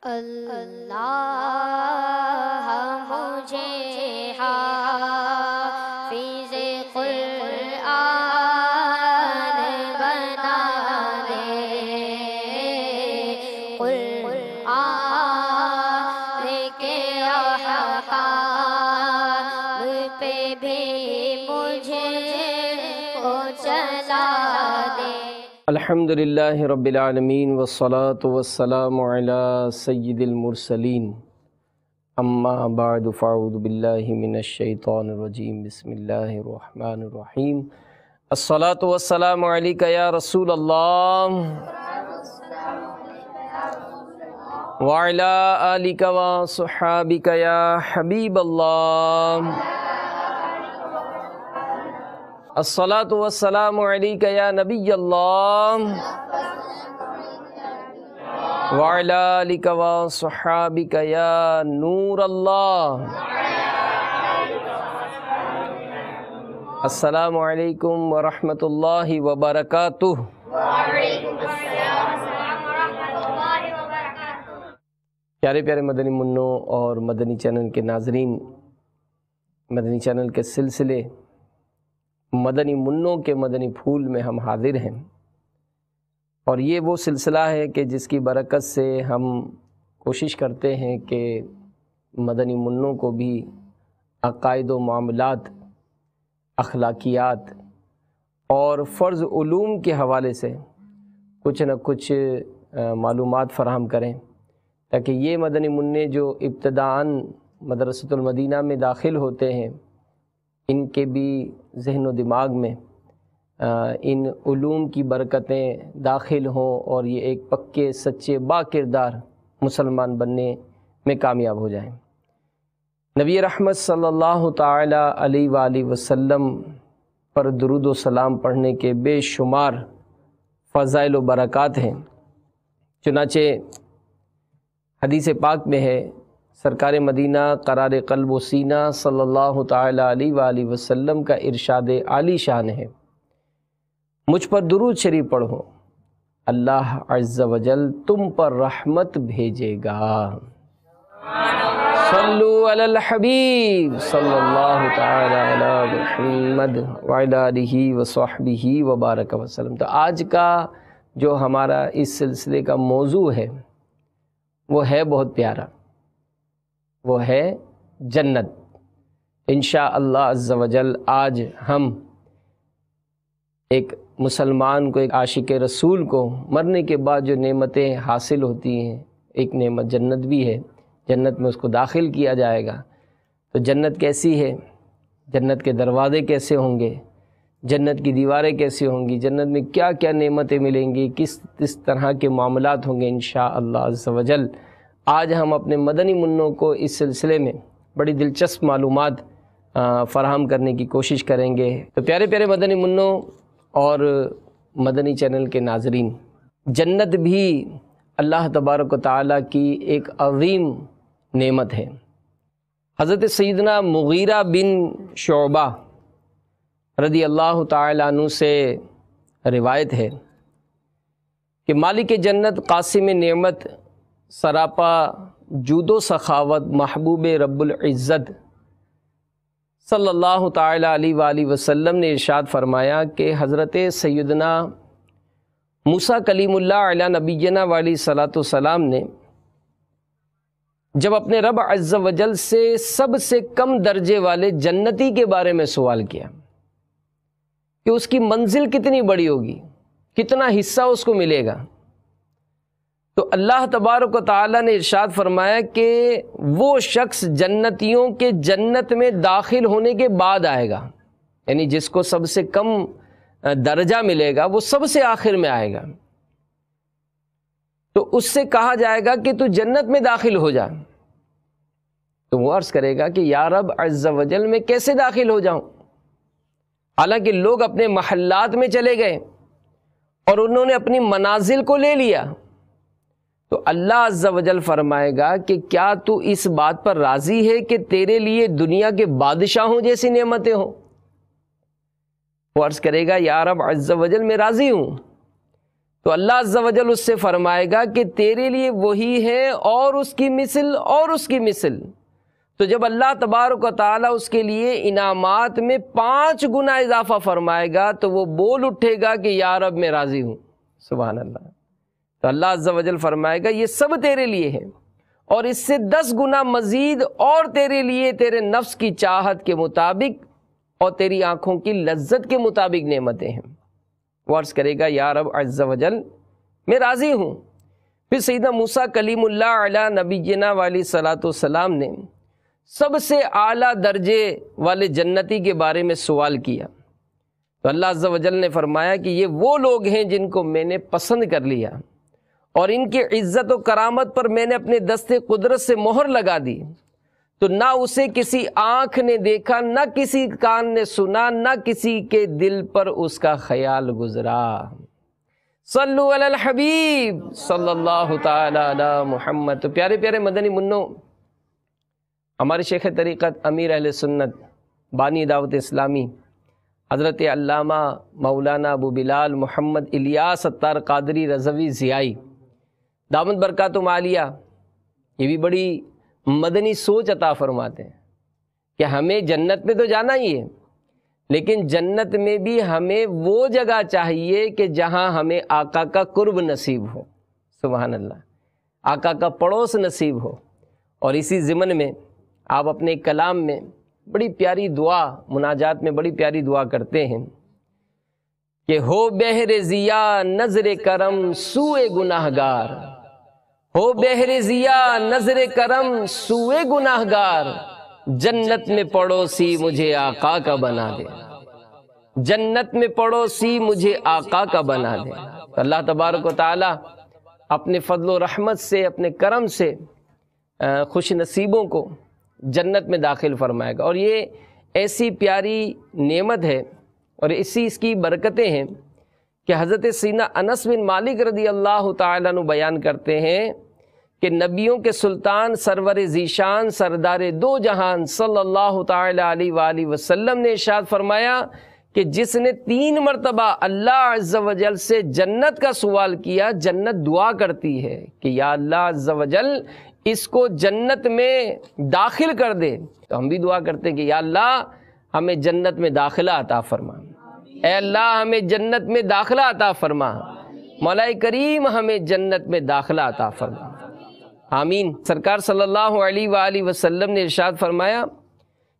اللہ مجھے حافظ قرآن بنا دے، قرآن کے احکام پہ بھی مجھے کو چلا دے۔ الحمدللہ رب العالمین والصلاة والسلام علی سید المرسلین، اما بعد فاعوذ باللہ من الشیطان الرجیم، بسم اللہ الرحمن الرحیم۔ الصلاة والسلام علیک یا رسول اللہ وعلی آلک وصحابک یا حبیب اللہ۔ الصلاة والسلام علیک یا نبی اللہ وعلی آلک وصحابک یا نور اللہ۔ السلام علیکم ورحمۃ اللہ وبرکاتہ۔ پیارے پیارے مدنی منوں اور مدنی چینل کے ناظرین، مدنی چینل کے سلسلے مدنی منوں کے مدنی پھول میں ہم حاضر ہیں، اور یہ وہ سلسلہ ہے کہ جس کی برکت سے ہم کوشش کرتے ہیں کہ مدنی منوں کو بھی عقائد و معاملات، اخلاقیات اور فرض علوم کے حوالے سے کچھ نہ کچھ معلومات فراہم کریں، تاکہ یہ مدنی منع جو ابتداءً مدرسۃ المدینہ میں داخل ہوتے ہیں، ان کے بھی ذہن و دماغ میں ان علوم کی برکتیں داخل ہوں اور یہ ایک پکے سچے با کردار مسلمان بننے میں کامیاب ہو جائیں۔ نبی رحمت صلی اللہ تعالی علیہ وآلہ وسلم پر درود و سلام پڑھنے کے بے شمار فضائل و برکات ہیں۔ چنانچہ حدیث پاک میں ہے، سرکار مدینہ قرار قلب و سینہ صلی اللہ تعالی علیہ وآلہ وسلم کا ارشاد عالی شان ہے، مجھ پر درود شریف پڑھو، اللہ عز و جل تم پر رحمت بھیجے گا۔ صلو علی الحبیب صلی اللہ تعالی علی محمد وعلی آلہ وصحبہ وبارک وسلم۔ تو آج کا جو ہمارا اس سلسلے کا موضوع ہے وہ ہے بہت پیارا، وہ ہے جنت۔ انشاءاللہ عز و جل آج ہم ایک مسلمان کو، ایک عاشق رسول کو مرنے کے بعد جو نعمتیں حاصل ہوتی ہیں، ایک نعمت جنت بھی ہے، جنت میں اس کو داخل کیا جائے گا۔ تو جنت کیسی ہے، جنت کے دروازے کیسے ہوں گے، جنت کی دیواریں کیسی ہوں گی، جنت میں کیا کیا نعمتیں ملیں گی، کس طرح کے معاملات ہوں گے، انشاءاللہ عز و جل آج ہم اپنے مدنی منوں کو اس سلسلے میں بڑی دلچسپ معلومات فراہم کرنے کی کوشش کریں گے۔ تو پیارے پیارے مدنی منوں اور مدنی چینل کے ناظرین، جنت بھی اللہ تبارک و تعالیٰ کی ایک عظیم نعمت ہے۔ حضرت سیدنا مغیرہ بن شعبہ رضی اللہ تعالیٰ عنہ سے روایت ہے کہ مالک جنت، قاسم نعمت، سراپا جود و سخاوت، محبوب رب العزت صلی اللہ تعالیٰ علیہ وآلہ وسلم نے ارشاد فرمایا کہ حضرت سیدنا موسیٰ کلیم اللہ علیہ نبینا علیہ الصلاۃ والسلام نے جب اپنے رب عز و جل سے سب سے کم درجے والے جنتی کے بارے میں سوال کیا کہ اس کی منزل کتنی بڑی ہوگی، کتنا حصہ اس کو ملے گا، تو اللہ تبارک و تعالیٰ نے ارشاد فرمایا کہ وہ شخص جنتیوں کے جنت میں داخل ہونے کے بعد آئے گا، یعنی جس کو سب سے کم درجہ ملے گا وہ سب سے آخر میں آئے گا، تو اس سے کہا جائے گا کہ تو جنت میں داخل ہو جا، تو وہ عرض کرے گا کہ یا رب عز و جل میں کیسے داخل ہو جاؤں، حالانکہ لوگ اپنے محلات میں چلے گئے اور انہوں نے اپنی منازل کو لے لیا، تو اللہ عز و جل فرمائے گا کہ کیا تو اس بات پر راضی ہے کہ تیرے لیے دنیا کے بادشاہوں جیسی نعمتیں ہوں؟ وہ عرض کرے گا یا رب عز و جل میں راضی ہوں۔ تو اللہ عز و جل اس سے فرمائے گا کہ تیرے لیے وہی ہے اور اس کی مثل اور اس کی مثل. تو جب اللہ تبارک و تعالیٰ اس کے لیے انعامات میں 5 گنا اضافہ فرمائے گا تو وہ بول اٹھے گا کہ یا رب میں راضی ہوں. سبحان اللہ. تو اللہ عز و جل فرمائے گا یہ سب تیرے لیے ہے، اور اس سے 10 گنا مزید اور تیرے لیے تیرے نفس کی چاہت کے مطابق اور تیری آنکھوں کی لذت کے مطابق نعمتیں ہیں. وہ عرض کرے گا یا رب عز و جل میں راضی ہوں. پھر سیدنا موسیٰ کلیم اللہ علیہ نبینا والی صلاۃ والسلام نے سب سے اعلیٰ درجے والے جنتی کے بارے میں سوال کیا. تو اللہ عز و جل نے فرمایا کہ یہ وہ لوگ ہیں جن کو میں نے پسند کر لیا، اور ان کی عزت و کرامت پر میں نے اپنے دست قدرت سے مہر لگا دی. تو نہ اسے کسی آنکھ نے دیکھا، نہ کسی کان نے سنا، نہ کسی کے دل پر اس کا خیال گزرا. صلو علی الحبیب صلی اللہ تعالی علی محمد. تو پیارے پیارے مدنی منوں، ہمارے شیخ طریقت امیر اہل سنت بانی دعوت اسلامی حضرت علامہ مولانا ابو بلال محمد الیاس اتار قادری رضوی ضیائی دامت برکاتہم عالیہ، یہ بھی بڑی مدنی سوچ عطا فرماتے ہیں کہ ہمیں جنت میں تو جانا ہی ہے، لیکن جنت میں بھی ہمیں وہ جگہ چاہیے کہ جہاں ہمیں آقا کا قرب نصیب ہو. سبحان اللہ. آقا کا پڑوس نصیب ہو. اور اسی ضمن میں آپ اپنے کلام میں بڑی پیاری دعا، مناجات میں بڑی پیاری دعا کرتے ہیں کہ ہو بحر ضیا نظر کرم سوئے گناہگار، ہو بحر ضیا نظر کرم سوئے گناہگار، جنت میں پڑوسی مجھے آقا کا بنا دے، جنت میں پڑوسی مجھے آقا کا بنا دے. اللہ تبارک و تعالی اپنے فضل و رحمت سے، اپنے کرم سے خوش نصیبوں کو جنت میں داخل فرمائے گا. اور یہ ایسی پیاری نعمت ہے اور اس کی برکتیں ہیں کہ حضرت سیدنا انس بن مالک رضی اللہ تعالیٰ عنہ بیان کرتے ہیں کہ نبیوں کے سلطان سرور ذیشان سردار دو جہان صلی اللہ تعالیٰ علیہ وآلہ وسلم نے ارشاد فرمایا کہ جس نے 3 مرتبہ اللہ عز و جل سے جنت کا سوال کیا، جنت دعا کرتی ہے کہ یا اللہ عز و جل اس کو جنت میں داخل کر دے. تو ہم بھی دعا کرتے ہیں کہ یا اللہ ہمیں جنت میں داخلہ عطا فرما، اے اللہ ہمیں جنت میں داخلہ عطا فرما، مولا کریم ہمیں جنت میں داخلہ عطا فرما، آمین. سرکار صلی اللہ علیہ وآلہ وسلم نے ارشاد فرمایا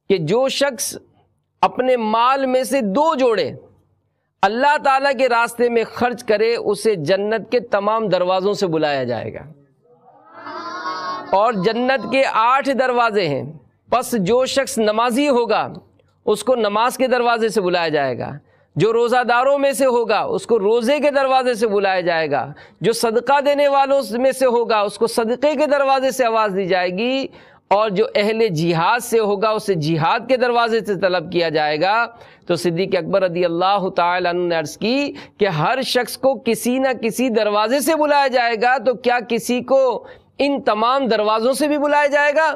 کہ جو شخص اپنے مال میں سے 2 جوڑے اللہ تعالیٰ کے راستے میں خرچ کرے، اسے جنت کے تمام دروازوں سے بلایا جائے گا. اور جنت کے 8 دروازے ہیں. پس جو شخص نمازی ہوگا اس کو نماز کے دروازے سے بلایا جائے گا، جو روزہ داروں میں سے ہوگا اس کو روزے کے دروازے سے بلایا جائے گا، جو صدقہ دینے والوں میں سے ہوگا اس کو صدقے کے دروازے سے آواز دی جائے گی، اور جو اہل جہاد سے ہوگا اسے جہاد کے دروازے سے طلب کیا جائے گا. تو صدیق اکبر رضی اللہ تعالی عنہ نے عرض کی کہ ہر شخص کو کسی نہ کسی دروازے سے بلایا جائے گا، تو کیا کسی کو ان تمام دروازوں سے بھی بلایا جائے گا؟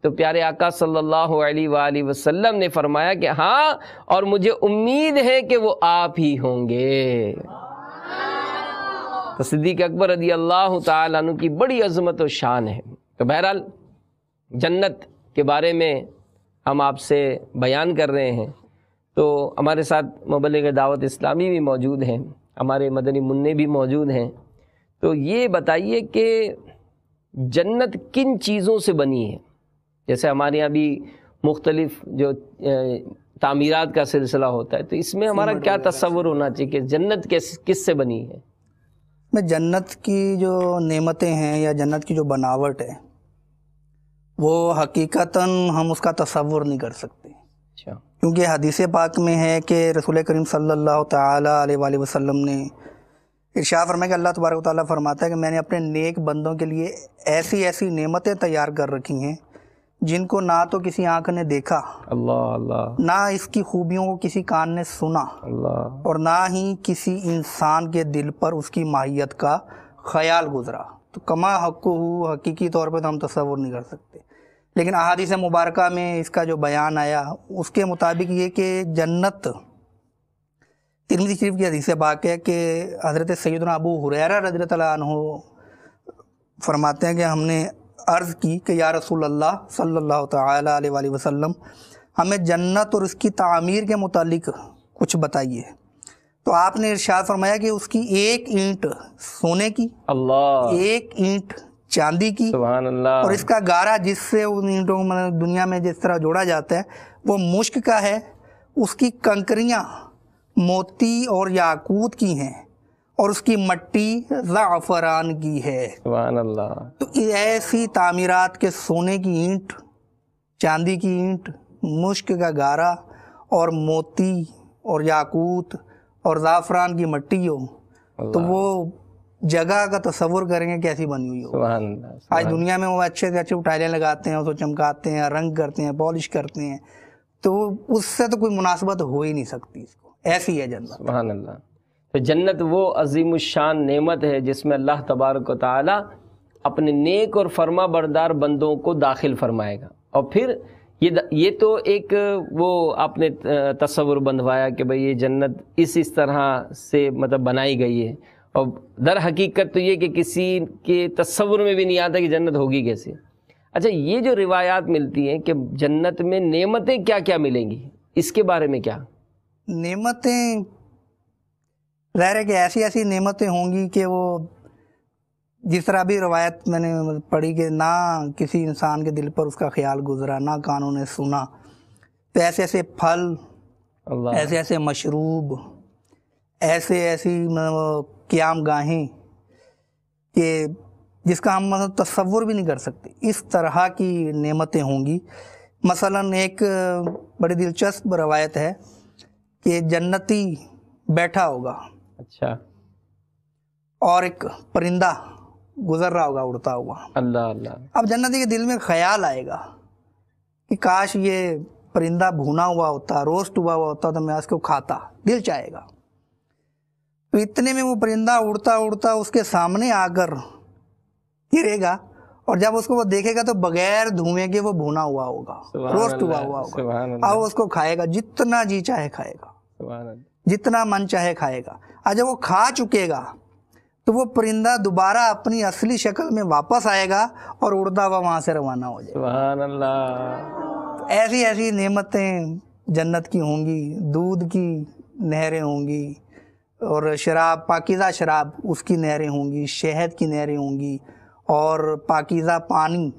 تو پیارے آقا صلی اللہ علیہ وآلہ وسلم نے فرمایا کہ ہاں، اور مجھے امید ہے کہ وہ آپ ہی ہوں گے. تو صدیق اکبر رضی اللہ تعالیٰ عنہ کی بڑی عظمت و شان ہے. تو بہرحال جنت کے بارے میں ہم آپ سے بیان کر رہے ہیں. تو ہمارے ساتھ مبلغ دعوت اسلامی بھی موجود ہیں، ہمارے مدنی منع بھی موجود ہیں. تو یہ بتائیے کہ جنت کن چیزوں سے بنی ہے؟ جیسے ہمارے یہاں بھی مختلف جو تعمیرات کا سلسلہ ہوتا ہے، تو اس میں ہمارا کیا تصور ہونا چاہیے کہ جنت کس سے بنی ہے؟ میں جنت کی جو نعمتیں ہیں یا جنت کی جو بناوٹ ہے وہ حقیقتاً ہم اس کا تصور نہیں کر سکتے. اچھا. کیونکہ حدیث پاک میں ہے کہ رسول کریم صلی اللہ تعالیٰ علیہ وآلہ وسلم نے ارشاد فرمایا کہ اللہ تبارک و تعالیٰ فرماتا ہے کہ میں نے اپنے نیک بندوں کے لیے ایسی ایسی نعمتیں تیار کر رکھی ہیں جن کو نہ تو کسی آنکھ نے دیکھا، اللہ اللہ، نہ اس کی خوبیوں کو کسی کان نے سنا، اللہ، اور نہ ہی کسی انسان کے دل پر اس کی ماہیت کا خیال گزرا. تو کما حق ہو، حقیقی طور پہ تو ہم تصور نہیں کر سکتے. لیکن احادیث مبارکہ میں اس کا جو بیان آیا اس کے مطابق یہ کہ جنت ترمذی شریف کی حدیث پاک ہے کہ حضرت سیدنا ابو ہریرہ رضی اللہ عنہ فرماتے ہیں کہ ہم نے عرض کی کہ یا رسول اللہ صلی اللہ تعالیٰ علیہ وآلہ وسلم ہمیں جنت اور اس کی تعمیر کے متعلق کچھ بتائیے. تو آپ نے ارشاد فرمایا کہ اس کی ایک اینٹ سونے کی، اللہ، ایک اینٹ چاندی کی، سبحان اللہ، اور اس کا گارا جس سے ان اینٹوں کو دنیا میں جس طرح جوڑا جاتا ہے وہ مشک کا ہے، اس کی کنکریاں موتی اور یاقوت کی ہیں، اور اس کی مٹی زعفران کی ہے. سبحان اللہ. تو ایسی تعمیرات کے سونے کی اینٹ، چاندی کی اینٹ، مشک کا گارا اور موتی اور یاقوت اور زعفران کی مٹی ہو تو وہ جگہ کا تصور کریں گے کیسی بنی ہوئی ہو. سبحان اللہ. آج دنیا میں وہ اچھے سے اچھے ٹائلیں لگاتے ہیں، اس کو چمکاتے ہیں، رنگ کرتے ہیں، پالش کرتے ہیں، تو اس سے تو کوئی مناسبت ہو ہی نہیں سکتی. اس کو ایسی ہے جنت. سبحان اللہ. تو جنت وہ عظیم الشان نعمت ہے جس میں اللہ تبارک و تعالی اپنے نیک اور فرما بردار بندوں کو داخل فرمائے گا. اور پھر یہ تو ایک وہ آپ نے تصور بندھوایا کہ بھئی یہ جنت اس طرح سے مطلب بنائی گئی ہے، اور در حقیقت تو یہ کہ کسی کے تصور میں بھی نہیں آتا کہ جنت ہوگی کیسے. اچھا، یہ جو روایات ملتی ہیں کہ جنت میں نعمتیں کیا کیا ملیں گی، اس کے بارے میں کیا؟ نعمتیں ظاہر ہے کہ ایسی ایسی نعمتیں ہوں گی کہ وہ جس طرح بھی روایت میں نے پڑھی کہ نہ کسی انسان کے دل پر اس کا خیال گزرا، نہ کانوں نے سنا. تو ایسے ایسے پھل، ایسے ایسے مشروب، ایسی قیام گاہیں کہ جس کا ہم تصور بھی نہیں کر سکتے، اس طرح کی نعمتیں ہوں گی. مثلا ایک بڑی دلچسپ روایت ہے کہ جنتی بیٹھا ہوگا، اچھا، اور ایک پرندہ گزر رہا ہوگا اڑتا ہوا. اللہ اللہ. اب جنتی کے دل میں خیال آئے گا کہ کاش یہ پرندہ بھونا ہوا ہوتا، روسٹ ہوا ہوتا تو میں اس کو کھاتا، دل چاہے گا. تو اتنے میں وہ پرندہ اڑتا اڑتا اس کے سامنے آ کر گرے گا، اور جب اس کو وہ دیکھے گا تو بغیر دھوئیں کے وہ بھونا ہوا ہوگا، روسٹ ہوا ہوگا. اب اس کو کھائے گا، جتنا جی چاہے کھائے گا، جتنا من چاہے کھائے گا. اور جب وہ کھا چکے گا تو وہ پرندہ دوبارہ اپنی اصلی شکل میں واپس آئے گا اور اڑتا ہوا وہاں سے روانہ ہو جائے گا. سبحان اللہ. ایسی ایسی نعمتیں جنت کی ہوں گی. دودھ کی نہریں ہوں گی، اور شراب، پاکیزہ شراب اس کی نہریں ہوں گی، شہد کی نہریں ہوں گی، اور پاکیزہ پانی.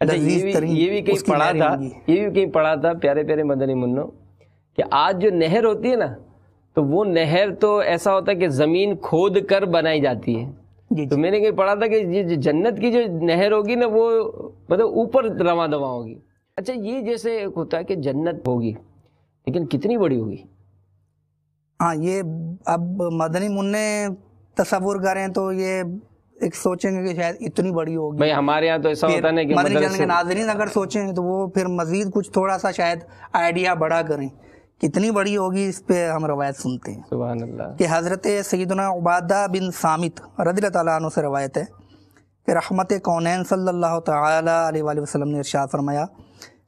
اچھا، یہ بھی کہیں پڑھا تھا پیارے پیارے مدنی منو کہ آج جو نہر ہوتی ہے نا، تو وہ نہر تو ایسا ہوتا ہے کہ زمین کھود کر بنائی جاتی ہے. تو میں نے کہیں پڑھا تھا کہ یہ جنت کی جو نہر ہوگی نا وہ مطلب اوپر رواں دواں ہوگی. اچھا، یہ جیسے ہوتا ہے کہ جنت ہوگی لیکن کتنی بڑی ہوگی. ہاں، یہ اب مدنی منع تصور کریں تو یہ ایک سوچیں گے کہ شاید اتنی بڑی ہوگی. بھائی ہمارے یہاں تو ایسا ہوتا ہے کہ مدنی چینل کے ناظرین اگر سوچیں تو وہ پھر مزید کچھ تھوڑا سا شاید آئیڈیا بڑا کریں کتنی بڑی ہوگی. اس پہ ہم روایت سنتے ہیں. سبحان اللہ. کہ حضرت سیدنا عبادہ بن صامت رضی اللہ تعالیٰ عنہ سے روایت ہے کہ رحمت کونین صلی اللہ تعالیٰ علیہ وآلہ وسلم نے ارشاد فرمایا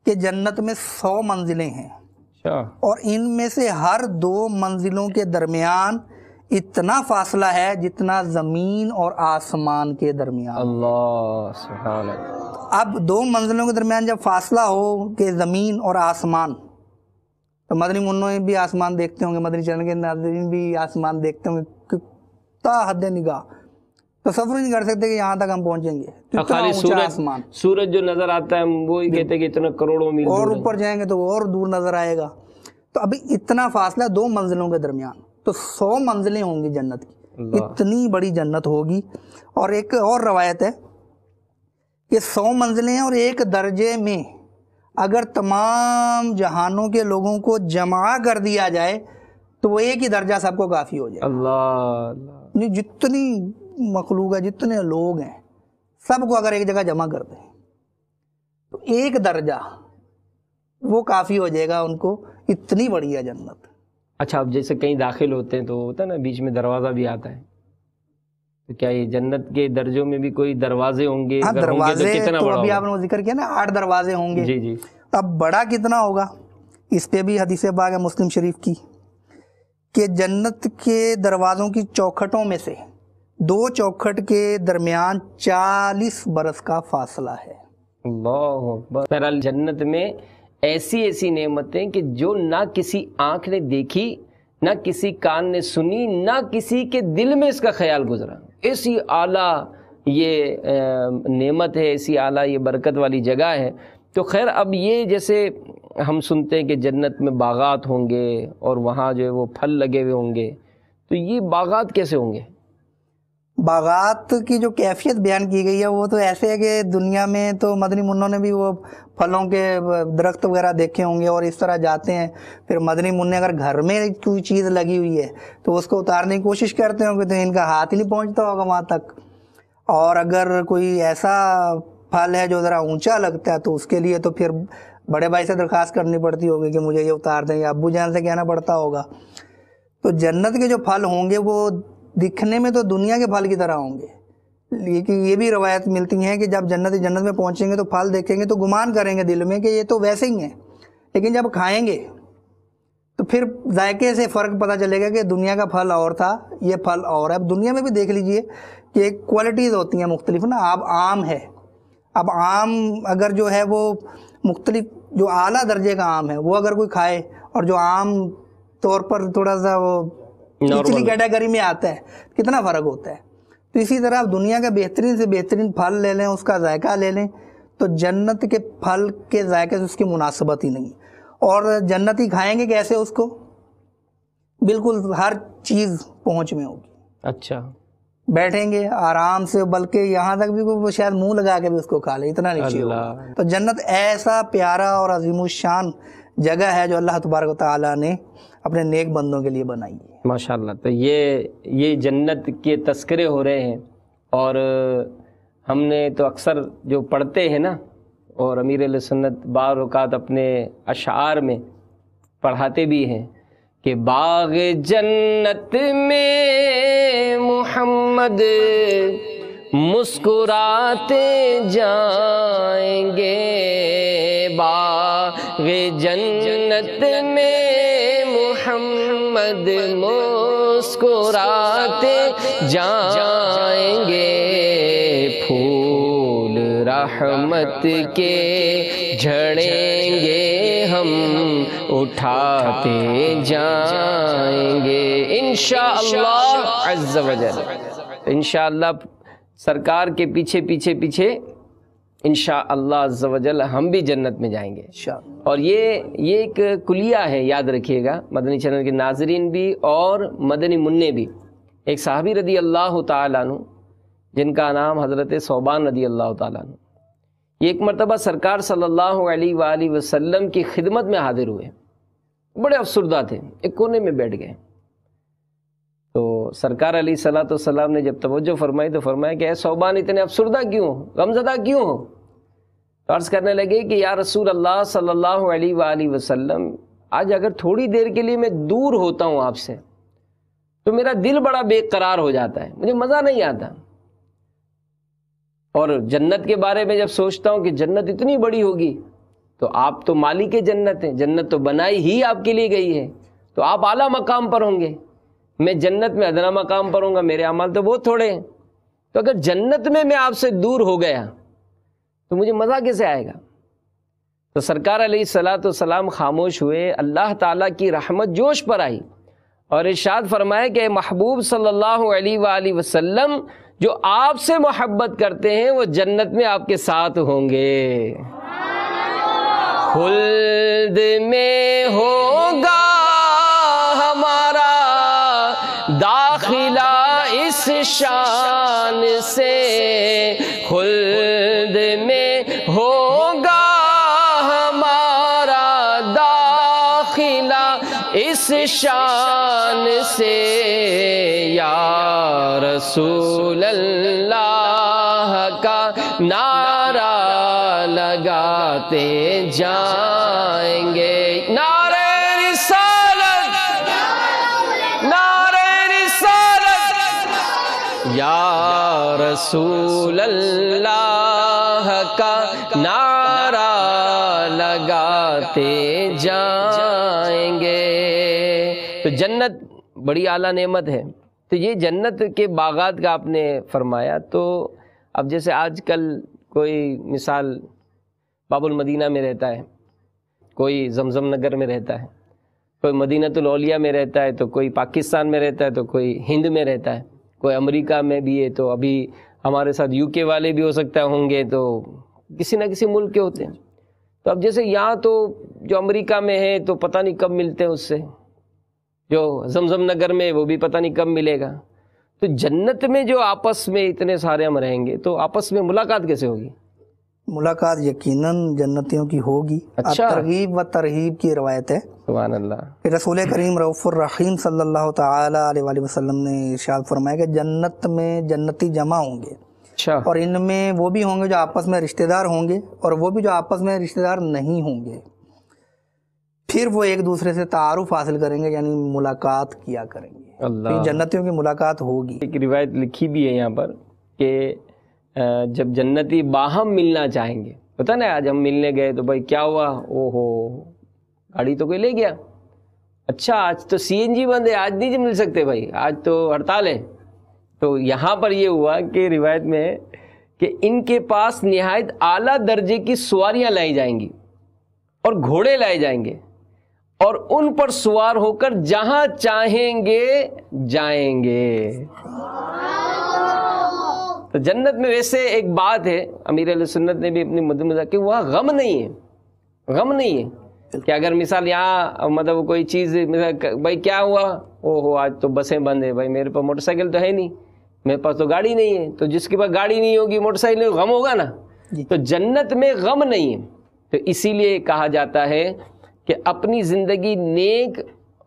کہ جنت میں 100 منزلیں ہیں، اور ان میں سے ہر 2 منزلوں کے درمیان اتنا فاصلہ ہے جتنا زمین اور آسمان کے درمیان. اللہ سبحان اللہ. اب 2 منزلوں کے درمیان جب فاصلہ ہو کہ زمین اور آسمان، تو مدنی منوں بھی آسمان دیکھتے ہوں گے، مدنی چینل کے ناظرین بھی آسمان دیکھتے ہوں گے، کتا حد نگاہ تصور نہیں کر سکتے کہ یہاں تک ہم پہنچیں گے. خالی سورج جو نظر آتا ہے وہی کہتے ہیں کہ اتنا کروڑوں میل، اور اوپر جائیں گے تو اور دور نظر آئے گا. تو ابھی اتنا فاصلہ 2 منزلوں کے درمیان، تو 100 منزلیں ہوں گی جنت کی. اتنی بڑی جنت ہوگی. اور ایک اور روایت ہے کہ 100 منزلیں ہیں، اور ایک درجے میں اگر تمام جہانوں کے لوگوں کو جمع کر دیا جائے تو وہ ایک ہی درجہ سب کو کافی ہو جائے. اللہ. جتنی مخلوق ہے، جتنے لوگ ہیں، سب کو اگر ایک جگہ جمع کر دیں تو ایک درجہ وہ کافی ہو جائے گا ان کو. اتنی بڑی ہے جنت. اچھا، اب جیسے کہیں داخل ہوتے ہیں تو ہوتا ہے نا بیچ میں دروازہ بھی آتا ہے، تو کیا یہ جنت کے درجوں میں بھی کوئی دروازے ہوں گے؟ دروازے تو ابھی آپ نے ذکر کیا نا 8 دروازے ہوں گے. جی جی. اب بڑا کتنا ہوگا اس پہ بھی حدیث پاک ہے مسلم شریف کی کہ جنت کے دروازوں کی چوکھٹوں میں سے 2 چوکھٹ کے درمیان 40 برس کا فاصلہ ہے۔ اللہ اکبر۔ بہرحال جنت میں ایسی ایسی نعمتیں کہ جو نہ کسی آنکھ نے دیکھی، نہ کسی کان نے سنی، نہ کسی کے دل میں اس کا خیال گزرا۔ ایسی اعلیٰ یہ نعمت ہے، ایسی اعلیٰ یہ برکت والی جگہ ہے۔ تو خیر اب یہ جیسے ہم سنتے ہیں کہ جنت میں باغات ہوں گے اور وہاں جو ہے وہ پھل لگے ہوئے ہوں گے، تو یہ باغات کیسے ہوں گے؟ باغات کی جو کیفیت بیان کی گئی ہے وہ تو ایسے ہے کہ دنیا میں تو مدنی منوں نے بھی وہ پھلوں کے درخت وغیرہ دیکھے ہوں گے اور اس طرح جاتے ہیں، پھر مدنی منع اگر گھر میں کوئی چیز لگی ہوئی ہے تو اس کو اتارنے کی کوشش کرتے ہوں گے تو ان کا ہاتھ ہی نہیں پہنچتا ہوگا وہاں تک، اور اگر کوئی ایسا پھل ہے جو ذرا اونچا لگتا ہے تو اس کے لیے تو پھر بڑے بھائی سے درخواست کرنی پڑتی ہوگی کہ مجھے یہ اتار دیں، یا ابو جان سے کہنا پڑتا ہوگا۔ تو جنت کے جو پھل ہوں گے وہ دکھنے میں تو دنیا کے پھل کی طرح ہوں گے، لیکن یہ بھی روایت ملتی ہیں کہ جب جنت میں پہنچیں گے تو پھل دیکھیں گے تو گمان کریں گے دل میں کہ یہ تو ویسے ہی ہیں، لیکن جب کھائیں گے تو پھر ذائقے سے فرق پتہ چلے گا کہ دنیا کا پھل اور تھا، یہ پھل اور ہے۔ اب دنیا میں بھی دیکھ لیجئے کہ ایک کوالٹیز ہوتی ہیں مختلف نا۔ اب آم ہے، اب آم اگر جو ہے وہ مختلف جو اعلیٰ درجے کا آم ہے وہ اگر کوئی کھائے اور جو عام طور پر تھوڑا سا وہ نچلی کیٹیگری میں آتا ہے، کتنا فرق ہوتا ہے۔ تو اسی طرح آپ دنیا کا بہترین سے بہترین پھل لے لیں، اس کا ذائقہ لے لیں، تو جنت کے پھل کے ذائقے سے اس کی مناسبت ہی نہیں۔ اور جنتی کھائیں گے کیسے اس کو؟ بالکل ہر چیز پہنچ میں ہوگی۔ اچھا، بیٹھیں گے آرام سے، بلکہ یہاں تک بھی وہ شاید منہ لگا کے بھی اس کو کھا لے، اتنا نیچے ہوگا۔ تو جنت ایسا پیارا اور عظیم الشان جگہ ہے جو اللہ تبارک و تعالیٰ نے اپنے نیک بندوں کے لیے بنائی ہے۔ ماشاءاللہ۔ تو یہ جنت کے تذکرے ہو رہے ہیں، اور ہم نے تو اکثر جو پڑھتے ہیں نا، اور امیر اہل سنت بعض اوقات اپنے اشعار میں پڑھاتے بھی ہیں کہ باغ جنت میں محمد مسکراتے جائیں گے، باغ جنت میں محمد مسکراتے جائیں گے، پھول رحمت کے جھڑیں گے ہم اٹھاتے جائیں گے انشاءاللہ عز و جل۔ انشاءاللہ سرکار کے پیچھے پیچھے پیچھے انشاءاللہ عز و جل ہم بھی جنت میں جائیں گے۔ اور یہ ایک کلیہ ہے، یاد رکھیے گا، مدنی چینل کے ناظرین بھی اور مدنی منع بھی۔ ایک صحابی رضی اللہ تعالیٰ عنہ جن کا نام حضرت ثوبان رضی اللہ تعالیٰ عنہ، یہ ایک مرتبہ سرکار صلی اللہ علیہ وآلہ وسلم کی خدمت میں حاضر ہوئے، بڑے افسردہ تھے، ایک کونے میں بیٹھ گئے۔ تو سرکار علیہ الصلوۃ والسلام نے جب توجہ فرمائی تو فرمایا کہ اے ثوبان اتنے افسردہ کیوں ہو، غمزدہ کیوں ہو؟ تو عرض کرنے لگے کہ یا رسول اللہ صلی اللہ علیہ وآلہ وسلم، آج اگر تھوڑی دیر کے لیے میں دور ہوتا ہوں آپ سے تو میرا دل بڑا بے قرار ہو جاتا ہے، مجھے مزہ نہیں آتا، اور جنت کے بارے میں جب سوچتا ہوں کہ جنت اتنی بڑی ہوگی، تو آپ تو مالک جنت ہیں، جنت تو بنائی ہی آپ کے لیے گئی ہے، تو آپ اعلیٰ مقام پر ہوں گے، میں جنت میں ادنا مقام پر ہوں گا، میرے اعمال تو بہت تھوڑے ہیں، تو اگر جنت میں آپ سے دور ہو گیا تو مجھے مزہ کیسے آئے گا؟ تو سرکار علیہ الصلوۃ والسلام خاموش ہوئے، اللہ تعالیٰ کی رحمت جوش پر آئی اور ارشاد فرمایا کہ اے محبوب صلی اللہ علیہ وآلہ وسلم، جو آپ سے محبت کرتے ہیں وہ جنت میں آپ کے ساتھ ہوں گے، خلد میں ہوگا ہمارا داخلہ اس شان سے، خلد میں ہوگا ہمارا داخلہ اس شان سے، یا رسول اللہ کا نعرہ لگاتے جائیں گے، نعرہ رسالت، نعرہ رسالت، یا رسول اللہ کا نعرہ لگاتے جائیں گے۔ تو جنت بڑی اعلیٰ نعمت ہے۔ تو یہ جنت کے باغات کا آپ نے فرمایا، تو اب جیسے آج کل کوئی مثال باب المدینہ میں رہتا ہے، کوئی زمزم نگر میں رہتا ہے، کوئی مدینۃ الاولیاء میں رہتا ہے، تو کوئی پاکستان میں رہتا ہے، تو کوئی ہند میں رہتا ہے، کوئی امریکہ میں بھی ہے، تو ابھی ہمارے ساتھ یو کے والے بھی ہو سکتا ہے ہوں گے، تو کسی نہ کسی ملک کے ہوتے ہیں۔ تو اب جیسے یہاں تو جو امریکہ میں ہے تو پتہ نہیں کب ملتے ہیں اس سے، جو زمزم نگر میں وہ بھی پتہ نہیں کب ملے گا۔ تو جنت میں جو آپس میں اتنے سارے ہم رہیں گے تو آپس میں ملاقات کیسے ہوگی؟ ملاقات یقیناً جنتیوں کی ہوگی۔ اچھا، ترغیب و ترہیب کی روایت ہے سبحان اللہ۔ کہ رسول کریم رؤوف الرحیم صلی اللہ تعالیٰ علیہ وآلہ وسلم نے ارشاد فرمایا کہ جنت میں جنتی جمع ہوں گے، اچھا، اور ان میں وہ بھی ہوں گے جو آپس میں رشتہ دار ہوں گے، اور وہ بھی جو آپس میں رشتہ دار نہیں ہوں گے۔ پھر وہ ایک دوسرے سے تعارف حاصل کریں گے، یعنی ملاقات کیا کریں گے۔ اللہ، پھر جنتیوں کی ملاقات ہوگی۔ ایک روایت لکھی بھی ہے یہاں پر کہ جب جنتی باہم ملنا چاہیں گے، پتہ نا آج ہم ملنے گئے تو بھائی کیا ہوا، او ہو گاڑی تو کوئی لے گیا، اچھا آج تو سی این جی بند ہے، آج نہیں مل سکتے بھائی، آج تو ہڑتال ہے۔ تو یہاں پر یہ ہوا کہ روایت میں ہے کہ ان کے پاس نہایت اعلیٰ درجے کی سواریاں لائی جائیں گی اور گھوڑے لائے جائیں گے، اور ان پر سوار ہو کر جہاں چاہیں گے جائیں گے۔ تو جنت میں ویسے ایک بات ہے، امیر علیہ سنت نے بھی اپنی مدمزہ کہ وہاں غم نہیں ہے، غم نہیں ہے کہ اگر مثال یہاں مطلب کوئی چیز بھائی کیا ہوا، او ہو آج تو بسیں بند ہے، بھائی میرے پاس موٹر سائیکل تو ہے نہیں، میرے پاس تو گاڑی نہیں ہے، تو جس کے پاس گاڑی نہیں ہوگی موٹر سائیکل نہیں، غم ہوگا نا۔ تو جنت میں غم نہیں ہے، تو اسی لیے کہا جاتا ہے کہ اپنی زندگی نیک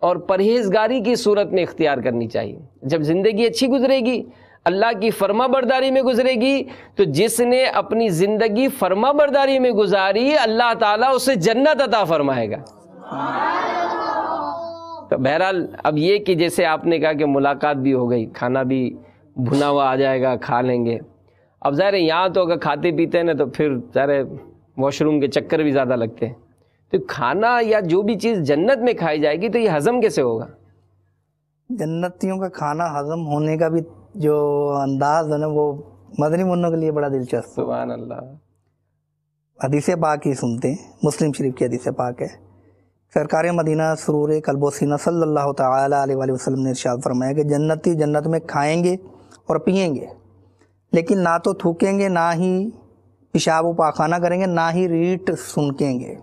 اور پرہیزگاری کی صورت میں اختیار کرنی چاہیے۔ جب زندگی اچھی گزرے گی، اللہ کی فرما برداری میں گزرے گی، تو جس نے اپنی زندگی فرما برداری میں گزاری اللہ تعالیٰ اسے جنت عطا فرمائے گا۔ تو بہرحال اب یہ کہ جیسے آپ نے کہا کہ ملاقات بھی ہو گئی، کھانا بھی بھنا ہوا آ جائے گا، کھا لیں گے۔ اب ظاہر ہے یہاں تو اگر کھاتے پیتے ہیں نا تو پھر ظاہر ہے واش روم کے چکر بھی زیادہ لگتے ہیں، تو کھانا یا جو بھی چیز جنت میں کھائی جائے گی تو یہ ہضم کیسے ہوگا؟ جنتیوں کا کھانا ہضم ہونے کا بھی جو انداز ہے نا وہ مدنی منوں کے لیے بڑا دلچسپ۔ سبحان اللہ۔ حدیث پاک ہی سنتے ہیں، مسلم شریف کی حدیث پاک ہے، سرکار مدینہ سرور قلب و سینہ صلی اللہ تعالیٰ علیہ وآلہ وسلم نے ارشاد فرمایا کہ جنتی جنت میں کھائیں گے اور پئیں گے، لیکن نہ تو تھوکیں گے، نہ ہی پیشاب و پاخانہ کریں گے، نہ ہی ریٹ سنکیں گے۔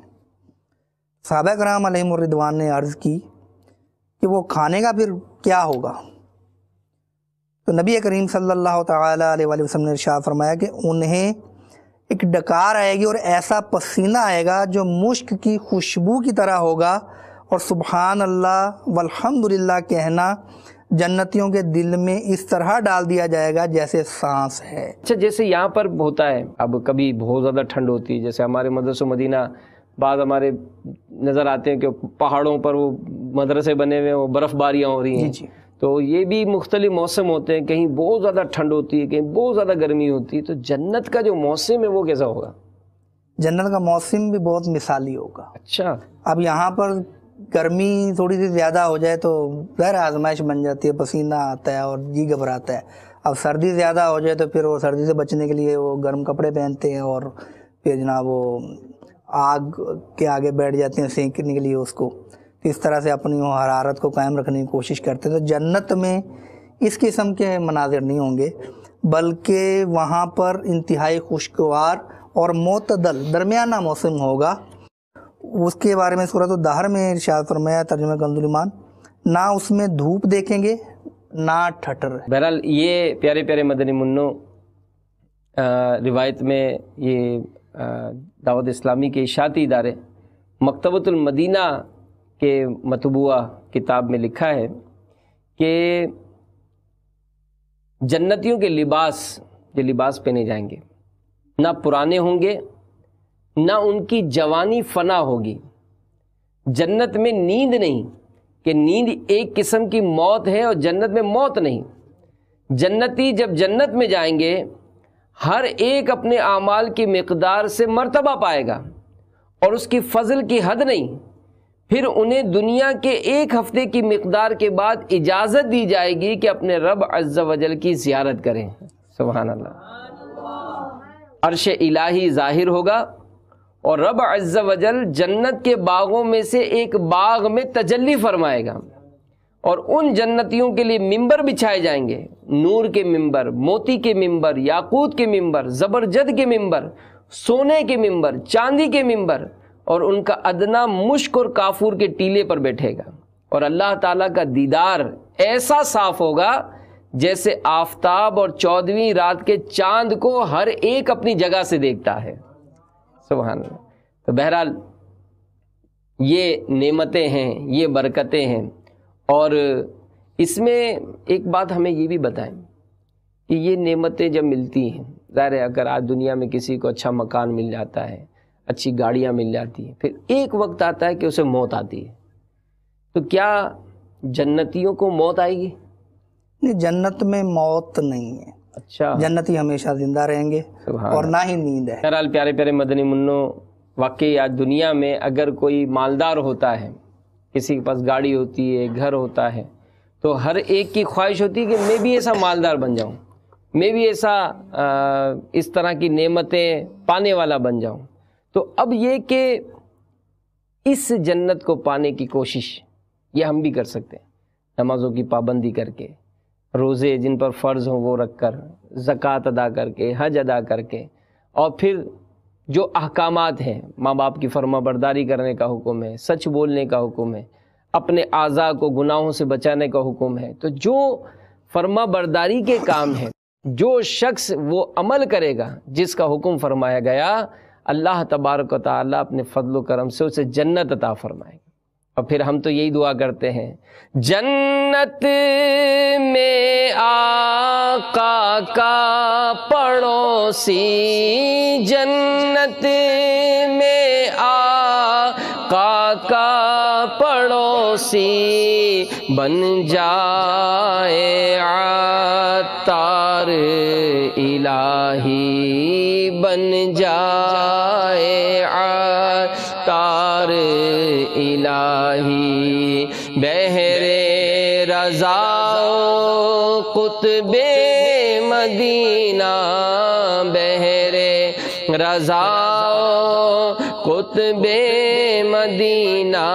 صحابہ کرام علیہم الرضوان نے عرض کی کہ وہ کھانے کا پھر کیا ہوگا؟ تو نبی کریم صلی اللہ تعالیٰ علیہ وآلہ وسلم نے ارشاد فرمایا کہ انہیں ایک ڈکار آئے گی اور ایسا پسینہ آئے گا جو مشک کی خوشبو کی طرح ہوگا، اور سبحان اللہ والحمدللہ کہنا جنتیوں کے دل میں اس طرح ڈال دیا جائے گا جیسے سانس ہے۔ اچھا، جیسے یہاں پر ہوتا ہے، اب کبھی بہت زیادہ ٹھنڈ ہوتی ہے، جیسے ہمارے مدرسہ مدینہ بعض ہمارے نظر آتے ہیں کہ پہاڑوں پر وہ مدرسے بنے ہوئے ہیں، وہ برف باریاں ہو رہی ہیں، جی۔ تو یہ بھی مختلف موسم ہوتے ہیں، کہیں بہت زیادہ ٹھنڈ ہوتی ہے، کہیں بہت زیادہ گرمی ہوتی ہے، تو جنت کا جو موسم ہے وہ کیسا ہوگا؟ جنت کا موسم بھی بہت مثالی ہوگا۔ اچھا، اب یہاں پر گرمی تھوڑی سی زیادہ ہو جائے تو ظاہر آزمائش بن جاتی ہے، پسینہ آتا ہے اور جی گھبراتا ہے۔ اب سردی زیادہ ہو جائے تو پھر وہ سردی سے بچنے کے لیے وہ گرم کپڑے پہنتے ہیں اور پھر جناب وہ آگ کے آگے بیٹھ جاتے ہیں سینکنے کے لیے اس کو، اس طرح سے اپنی وہ حرارت کو قائم رکھنے کی کوشش کرتے ہیں۔ تو جنت میں اس قسم کے مناظر نہیں ہوں گے، بلکہ وہاں پر انتہائی خوشگوار اور معتدل درمیانہ موسم ہوگا۔ اس کے بارے میں سورۃ الدہر میں ارشاد فرمایا ترجمہ کنز ایمان، نہ اس میں دھوپ دیکھیں گے نہ ٹھٹر۔ بہرحال یہ پیارے پیارے مدنی منوں، روایت میں یہ دعوت اسلامی کے اشاعتی ادارے مکتبۃ المدینہ کے مطبوعہ کتاب میں لکھا ہے کہ جنتیوں کے لباس، جو لباس پہنے جائیں گے، نہ پرانے ہوں گے نہ ان کی جوانی فنا ہوگی۔ جنت میں نیند نہیں کہ نیند ایک قسم کی موت ہے، اور جنت میں موت نہیں۔ جنتی جب جنت میں جائیں گے ہر ایک اپنے اعمال کی مقدار سے مرتبہ پائے گا، اور اس کی فضل کی حد نہیں۔ پھر انہیں دنیا کے 1 ہفتے کی مقدار کے بعد اجازت دی جائے گی کہ اپنے رب عز و جل کی زیارت کریں. سبحان اللہ. عرش الہی ظاہر ہوگا اور رب عز و جل جنت کے باغوں میں سے ایک باغ میں تجلی فرمائے گا اور ان جنتیوں کے لیے ممبر بچھائے جائیں گے. نور کے ممبر، موتی کے ممبر، یاقوت کے ممبر، زبرجد کے ممبر، سونے کے ممبر، چاندی کے ممبر، اور ان کا ادنا مشک اور کافور کے ٹیلے پر بیٹھے گا. اور اللہ تعالیٰ کا دیدار ایسا صاف ہوگا جیسے آفتاب اور 14ویں رات کے چاند کو ہر ایک اپنی جگہ سے دیکھتا ہے. سبحان اللہ. تو بہرحال یہ نعمتیں ہیں، یہ برکتیں ہیں. اور اس میں ایک بات ہمیں یہ بھی بتائیں کہ یہ نعمتیں جب ملتی ہیں، ظاہر ہے اگر آج دنیا میں کسی کو اچھا مکان مل جاتا ہے، اچھی گاڑیاں مل جاتی ہیں، پھر ایک وقت آتا ہے کہ اسے موت آتی ہے. تو کیا جنتیوں کو موت آئے گی؟ نہیں، جنت میں موت نہیں ہے. اچھا، جنتی ہمیشہ زندہ رہیں گے اور نہ ہی نیند ہے. بہرحال پیارے پیارے مدنی منوں، واقعی آج دنیا میں اگر کوئی مالدار ہوتا ہے، کسی کے پاس گاڑی ہوتی ہے، گھر ہوتا ہے، تو ہر ایک کی خواہش ہوتی ہے کہ میں بھی ایسا مالدار بن جاؤں، میں بھی ایسا اس طرح کی نعمتیں پانے والا بن جاؤں. تو اب یہ کہ اس جنت کو پانے کی کوشش یہ ہم بھی کر سکتے ہیں، نمازوں کی پابندی کر کے، روزے جن پر فرض ہوں وہ رکھ کر، زکوٰۃ ادا کر کے، حج ادا کر کے، اور پھر جو احکامات ہیں، ماں باپ کی فرما برداری کرنے کا حکم ہے، سچ بولنے کا حکم ہے، اپنے اعضاء کو گناہوں سے بچانے کا حکم ہے. تو جو فرما برداری کے کام ہیں، جو شخص وہ عمل کرے گا جس کا حکم فرمایا گیا، اللہ تبارک و تعالیٰ اپنے فضل و کرم سے اسے جنت عطا فرمائے گا. اور پھر ہم تو یہی دعا کرتے ہیں، جنت میں آقا کا پڑوسی، جنت میں آقا کا پڑوسی بن جائے عطار الہی، بن جائے عطار الہی. بہرے رضا قطب مدینہ، بہرے رضا قطب مدینہ،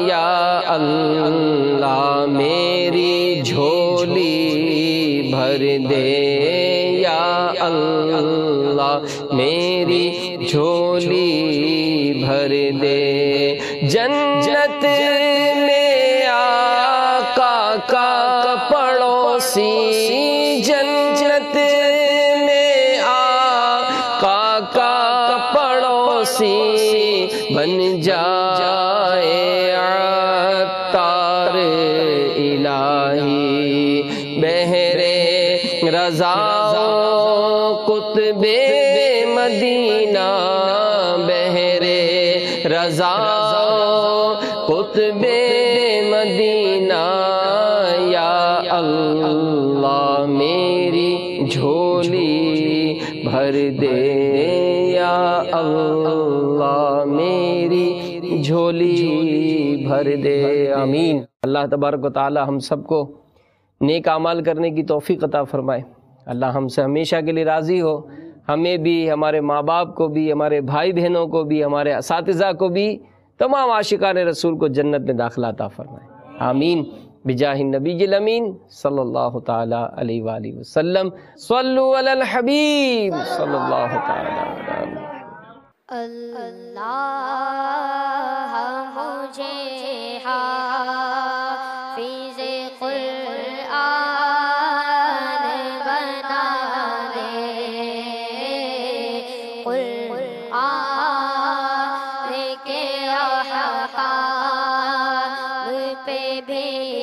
یا اللہ میری جھولی بھر دے، یا اللہ میری جھولی بھر دے. جنت میں آقا کا پڑوسی، جنت میں آقا کا پڑوسی بن جائے عطار الہی. بہرے رضا قطب مدینہ، بہرے رضا قطب مدینہ، یا اللہ میری جھولی بھر دے، یا اللہ میری جھولی بھر دے. آمین. اللہ تبارک و تعالی ہم سب کو نیک اعمال کرنے کی توفیق عطا فرمائے. اللہ ہم سے ہمیشہ کے لیے راضی ہو، ہمیں بھی، ہمارے ماں باپ کو بھی، ہمارے بھائی بہنوں کو بھی، ہمارے اساتذہ کو بھی، تمام عاشقان رسول کو جنت میں داخلہ عطا فرمائے. آمین. بجاہ النبی الامین صلی اللہ تعالی علیہ وآلہ وسلم. صلو علی الحبیب صلی اللہ تعالی علیہ وسلم. اللہ مجھے حافظ قرآن بنا دے، قرآن کے احکام پہ بھی